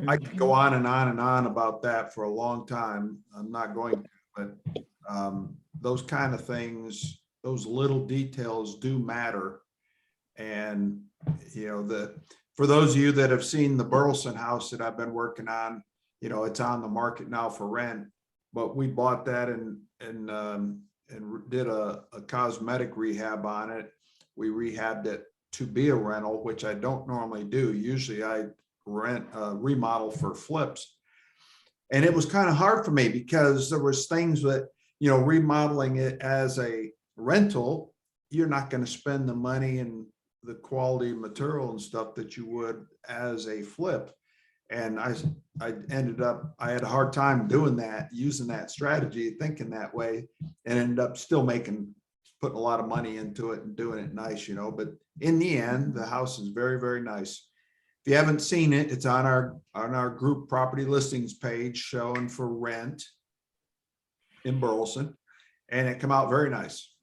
I could go on and on and on about that for a long time. I'm not going to, but those kind of things, those little details do matter. And, for those of you that have seen the Burleson house that I've been working on, it's on the market now for rent, but we bought that and did a cosmetic rehab on it. We rehabbed it to be a rental, which I don't normally do. Usually I remodel for flips. And it was kind of hard for me because there was things that, remodeling it as a rental, you're not going to spend the money and the quality material and stuff that you would as a flip. And I had a hard time doing that, using that strategy, thinking that way, and ended up still putting a lot of money into it and doing it nice, but in the end, the house is very, very nice. If you haven't seen it, it's on our group property listings page showing for rent in Burleson, and it come out very nice.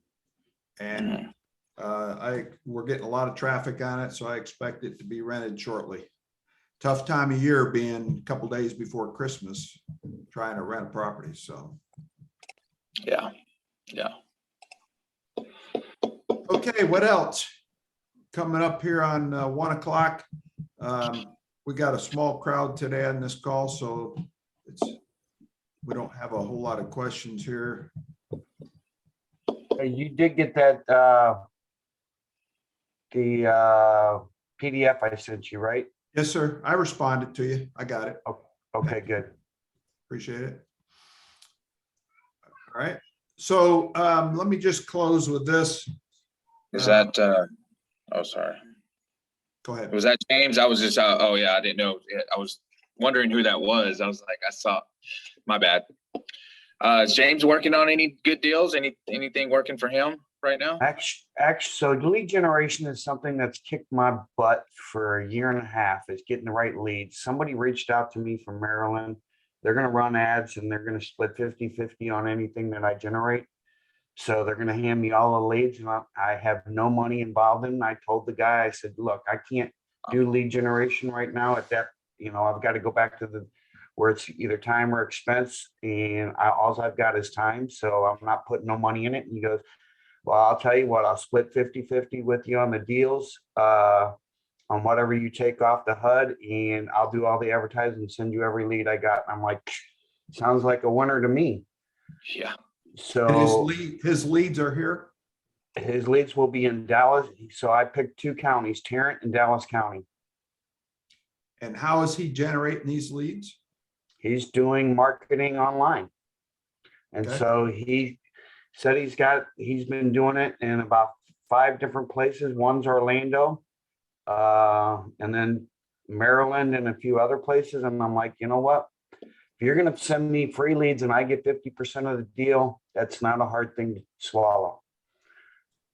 And we're getting a lot of traffic on it, so I expect it to be rented shortly. Tough time of year being a couple days before Christmas, trying to rent a property. So, Yeah. Okay, what else? Coming up here on 1 o'clock. We got a small crowd today on this call, so we don't have a whole lot of questions here. You did get that, the PDF I sent you, right? Yes, sir. I responded to you. I got it. Okay, good. Appreciate it. All right. So let me just close with this. Is that, oh, sorry. Go ahead. Was that James? I was just, oh yeah, I didn't know. I was wondering who that was. I was like, I saw, my bad. Is James working on any good deals? Anything working for him right now? Actually, so lead generation is something that's kicked my butt for a year and a half, is getting the right leads. Somebody reached out to me from Maryland. They're going to run ads and they're going to split 50-50 on anything that I generate. So they're going to hand me all the leads and I have no money involved in. I told the guy, I said, look, I can't do lead generation right now at that, I've got to go back to where it's either time or expense. And all I've got is time. So I'm not putting no money in it. And he goes, well, I'll tell you what, I'll split 50-50 with you on the deals, on whatever you take off the HUD, and I'll do all the advertising and send you every lead I got. I'm like, sounds like a winner to me. Yeah. And So his leads are here. his leads will be in Dallas. So I picked 2 counties, Tarrant and Dallas County. And how is he generating these leads? He's doing marketing online. And Okay. so he said he's been doing it in about 5 different places. One's Orlando, and then Maryland and a few other places. And I'm like, you know what? If you're going to send me free leads and I get 50% of the deal, that's not a hard thing to swallow.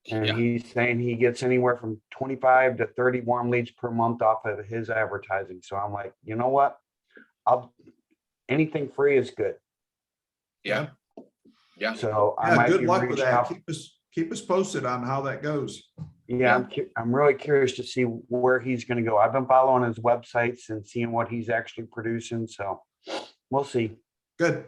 And Yeah. he's saying he gets anywhere from 25 to 30 warm leads per month off of his advertising. So I'm like, you know what? Anything free is good. Yeah. Yeah. So I Yeah, might good be luck with reaching that. out. Keep us posted on how that goes. Yeah, I'm really curious to see where he's going to go. I've been following his websites and seeing what he's actually producing. So we'll see. Good.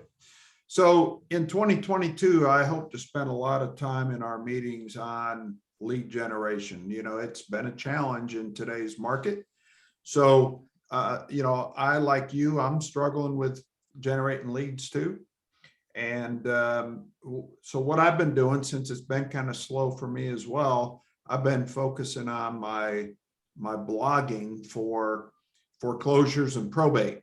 So in 2022, I hope to spend a lot of time in our meetings on lead generation. It's been a challenge in today's market. So, I, like you, I'm struggling with generating leads too. And so what I've been doing, since it's been kind of slow for me as well, I've been focusing on my blogging for foreclosures and probate.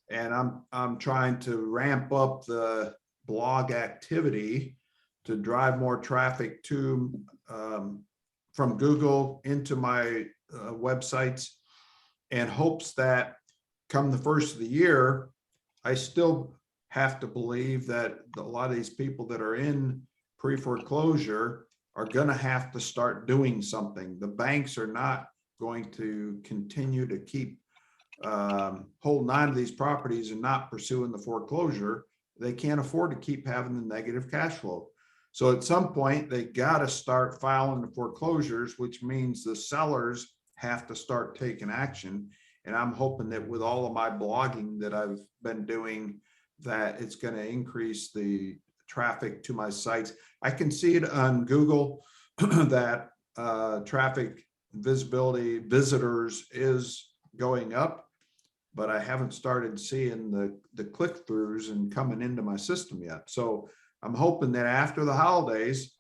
And I'm trying to ramp up the blog activity to drive more traffic to from Google into my websites, in hopes that come the first of the year, I still have to believe that a lot of these people that are in pre-foreclosure are going to have to start doing something. The banks are not going to continue to keep holding on to these properties and not pursuing the foreclosure. They can't afford to keep having the negative cash flow. So at some point, they got to start filing the foreclosures, which means the sellers have to start taking action. And I'm hoping that with all of my blogging that I've been doing, that it's going to increase the traffic to my sites. I can see it on Google that traffic visibility visitors is going up, but I haven't started seeing the click-throughs and coming into my system yet. So I'm hoping that after the holidays,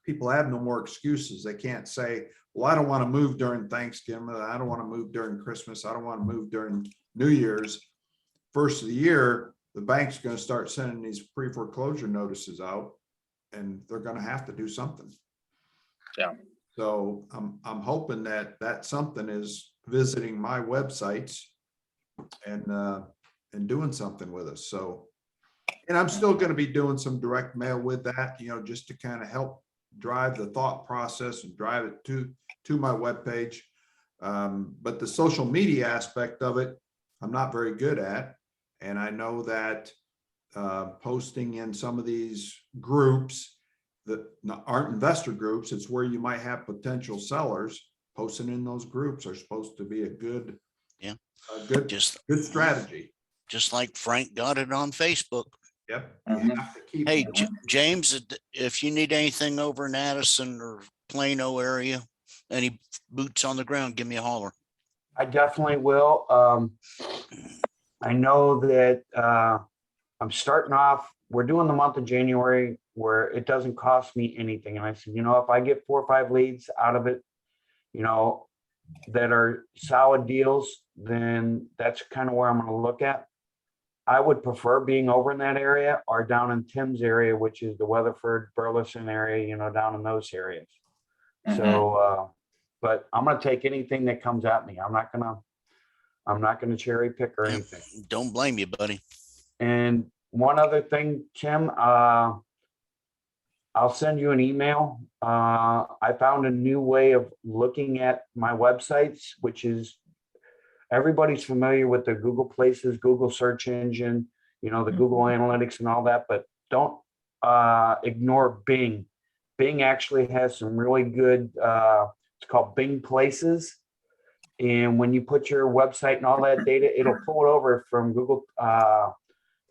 people have no more excuses. They can't say, well, I don't want to move during Thanksgiving. I don't want to move during Christmas. I don't want to move during New Year's. First of the year, the bank's going to start sending these pre-foreclosure notices out, and they're going to have to do something. Yeah. So I'm hoping that something is visiting my websites and doing something with us. So, and I'm still going to be doing some direct mail with that, just to kind of help drive the thought process and drive it to my webpage. But the social media aspect of it, I'm not very good at. And I know that posting in some of these groups that aren't investor groups, it's where you might have potential sellers. Posting in those groups are supposed to be a good strategy. Just like Frank got it on Facebook. Yep. You have to keep Hey, James, if you need anything over in Addison or Plano area, any boots on the ground, give me a holler. I definitely will. I know that I'm starting off, we're doing the month of January where it doesn't cost me anything. And I said, if I get 4 or 5 leads out of it, that are solid deals, then that's kind of where I'm going to look at. I would prefer being over in that area or down in Tim's area, which is the Weatherford, Burleson area, down in those areas. So, but I'm going to take anything that comes at me. I'm not going to cherry pick or anything. Don't blame you, buddy. And one other thing, Tim, I'll send you an email. I found a new way of looking at my websites, which is everybody's familiar with the Google Places, Google search engine, the Google Analytics and all that, but don't ignore Bing. Bing actually has some really good, it's called Bing Places. And when you put your website and all that data, it'll pull it over from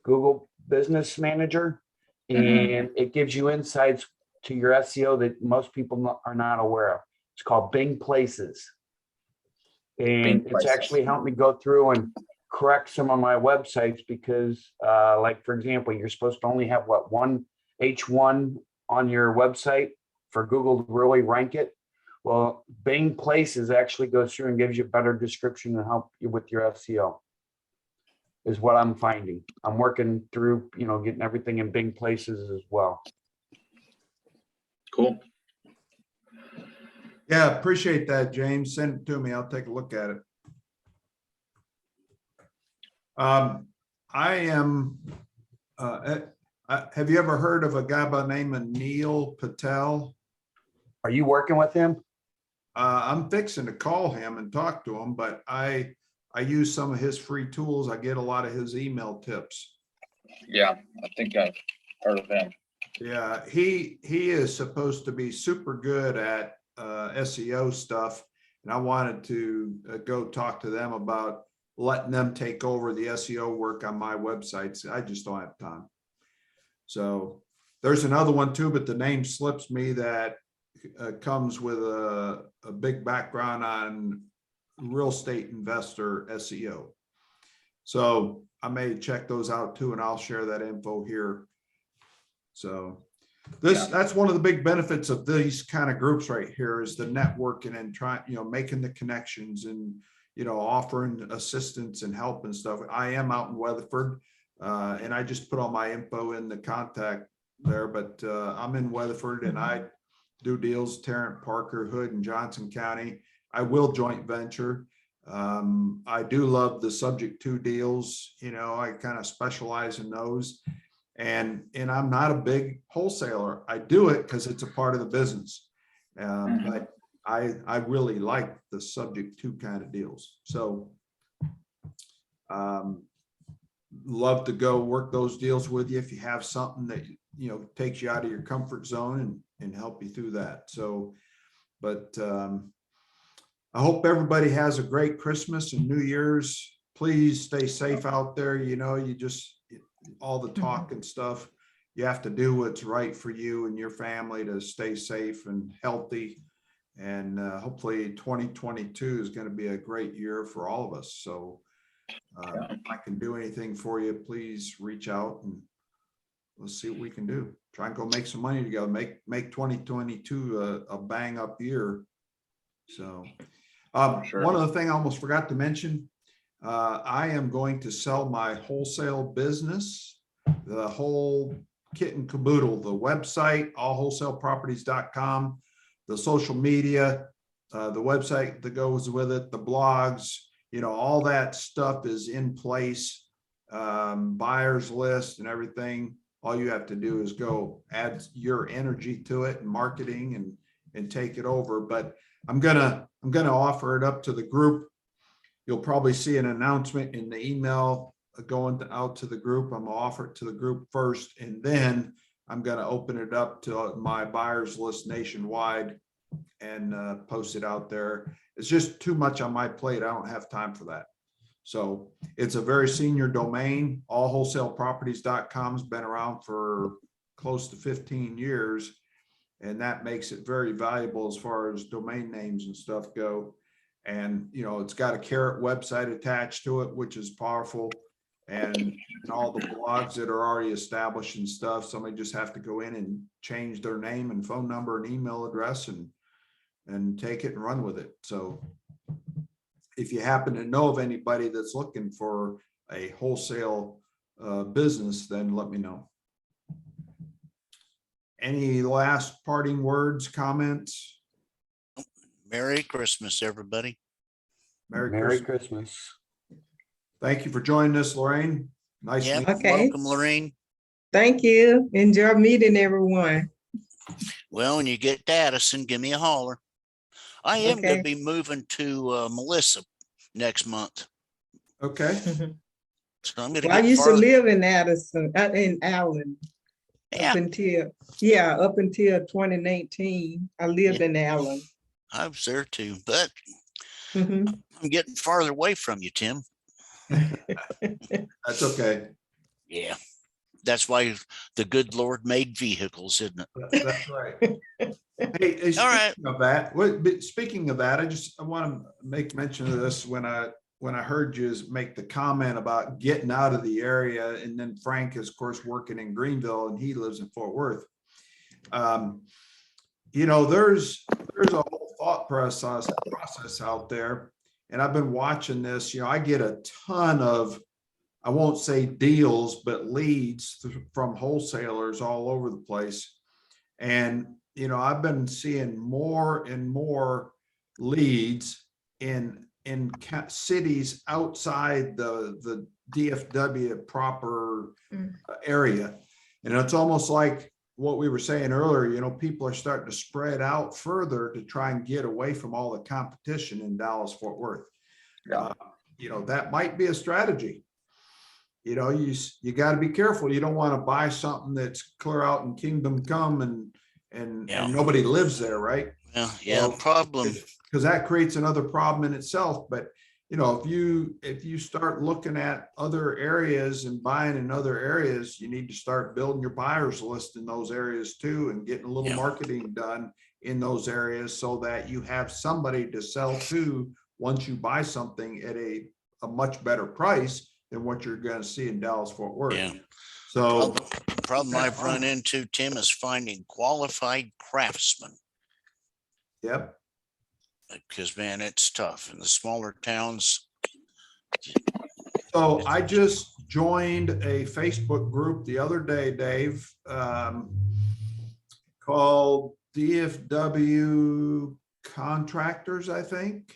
Google Business Manager, and it gives you insights to your SEO that most people are not aware of. It's called Bing Places. And it's actually helped me go through and correct some of my websites because, like, for example, you're supposed to only have one H1 on your website for Google to really rank it. Well, Bing Places actually goes through and gives you a better description and help you with your SEO, is what I'm finding. I'm working through, getting everything in Bing Places as well. Cool. Yeah, appreciate that, James. Send it to me. I'll take a look at it. Have you ever heard of a guy by the name of Neil Patel? Are you working with him? I'm fixing to call him and talk to him, but I use some of his free tools. I get a lot of his email tips. Yeah, I think I've heard of him. Yeah, he is supposed to be super good at SEO stuff, and I wanted to go talk to them about letting them take over the SEO work on my websites. I just don't have time. So there's another one too, but the name slips me, that comes with a big background on real estate investor SEO. So I may check those out too, and I'll share that info here. So that's one of the big benefits of these kind of groups right here, is the networking and trying, making the connections and, offering assistance and help and stuff. I am out in Weatherford, and I just put all my info in the contact there, but I'm in Weatherford and I do deals, Tarrant, Parker, Hood, and Johnson County. I will joint venture. I do love the subject to deals. I kind of specialize in those. And I'm not a big wholesaler. I do it because it's a part of the business. But I really like the subject to kind of deals. So love to go work those deals with you if you have something that, takes you out of your comfort zone and help you through that. So, but I hope everybody has a great Christmas and New Year's. Please stay safe out there. You just, all the talk and stuff, you have to do what's right for you and your family to stay safe and healthy. And hopefully 2022 is going to be a great year for all of us. So if I can do anything for you, please reach out and let's see what we can do. Try and go make some money together, make 2022 a bang up year. So one other thing I almost forgot to mention, I am going to sell my wholesale business, the whole kit and caboodle, the website, allwholesaleproperties.com, the social media, the website that goes with it, the blogs, all that stuff is in place, buyers list and everything. All you have to do is go add your energy to it and marketing and take it over. But I'm gonna offer it up to the group. You'll probably see an announcement in the email going out to the group. I'm gonna offer it to the group first, and then I'm gonna open it up to my buyers list nationwide and post it out there. It's just too much on my plate. I don't have time for that. So it's a very senior domain. Allwholesaleproperties.com has been around for close to 15 years. And that makes it very valuable as far as domain names and stuff go. And, it's got a Carrot website attached to it, which is powerful. and all the blogs that are already established and stuff. Somebody just have to go in and change their name and phone number and email address and take it and run with it. So if you happen to know of anybody that's looking for a wholesale business, then let me know. Any last parting words, comments? Merry Christmas, everybody. Merry Christmas. Thank you for joining us, Lorraine. Nice Yeah, meeting. Okay. welcome, Lorraine. Thank you. Enjoy meeting everyone. Well, when you get to Addison, give me a holler. I am going Okay. to be moving to Melissa next month. Okay. So I'm going to Well, I get used to farther. live in Addison, in Allen, Yeah, up until 2019. I lived in Allen. I was there too, but Mhm. I'm getting farther away from you, Tim. That's okay. Yeah, that's why the good Lord made vehicles, isn't it? That's right. Hey, All right. speaking of that, speaking of that, I want to make mention of this when I heard you make the comment about getting out of the area, and then Frank is of course working in Greenville and he lives in Fort Worth. You know, there's a whole thought process out there, and I've been watching this. You know, I get a ton of, I won't say deals, but leads from wholesalers all over the place. And, you know, I've been seeing more and more leads in cities outside the DFW proper area. And it's almost like what we were saying earlier, you know, people are starting to spread out further to try and get away from all the competition in Dallas, Fort Worth. Yeah. You know, that might be a strategy. You know, you got to be careful. You don't want to buy something that's clear out in Kingdom Come and nobody lives there, right? Well, yeah, So, problem. because that creates another problem in itself. But you know, if you start looking at other areas and buying in other areas, you need to start building your buyers list in those areas too, and getting a little marketing done in those areas so that you have somebody to sell to once you buy something at a much better price than what you're going to see in Dallas, Fort Worth. Yeah. So Problem I've run into, Tim, is finding qualified craftsmen. Yep. Because man, it's tough in the smaller towns. So I just joined a Facebook group the other day, Dave, called DFW Contractors, I think.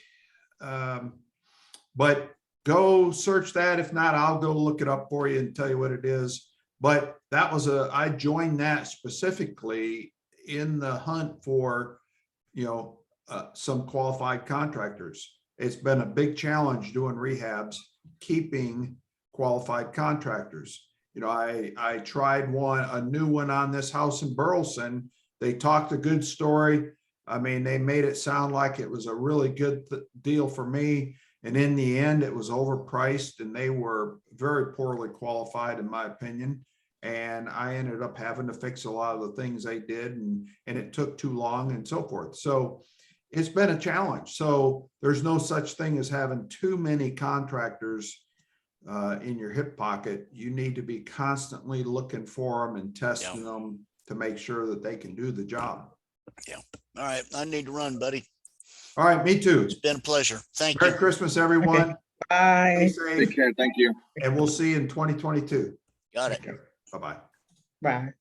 But go search that. If not, I'll go look it up for you and tell you what it is. But that was I joined that specifically in the hunt for, you know, some qualified contractors. It's been a big challenge doing rehabs, keeping qualified contractors. You know, I tried a new one on this house in Burleson. They talked a good story. I mean, they made it sound like it was a really good deal for me. And in the end, it was overpriced and they were very poorly qualified, in my opinion. And I ended up having to fix a lot of the things they did, and it took too long and so forth. So it's been a challenge. So there's no such thing as having too many contractors in your hip pocket. You need to be constantly looking for them and testing them to make sure that they can do the job. Yeah. All right. I need to run, buddy. All right. Me too. It's been a pleasure. Thank you. Merry Christmas, everyone. Okay. Bye. Stay safe, Take care. Thank you. and we'll see you in 2022. Got it. Bye-bye. Bye.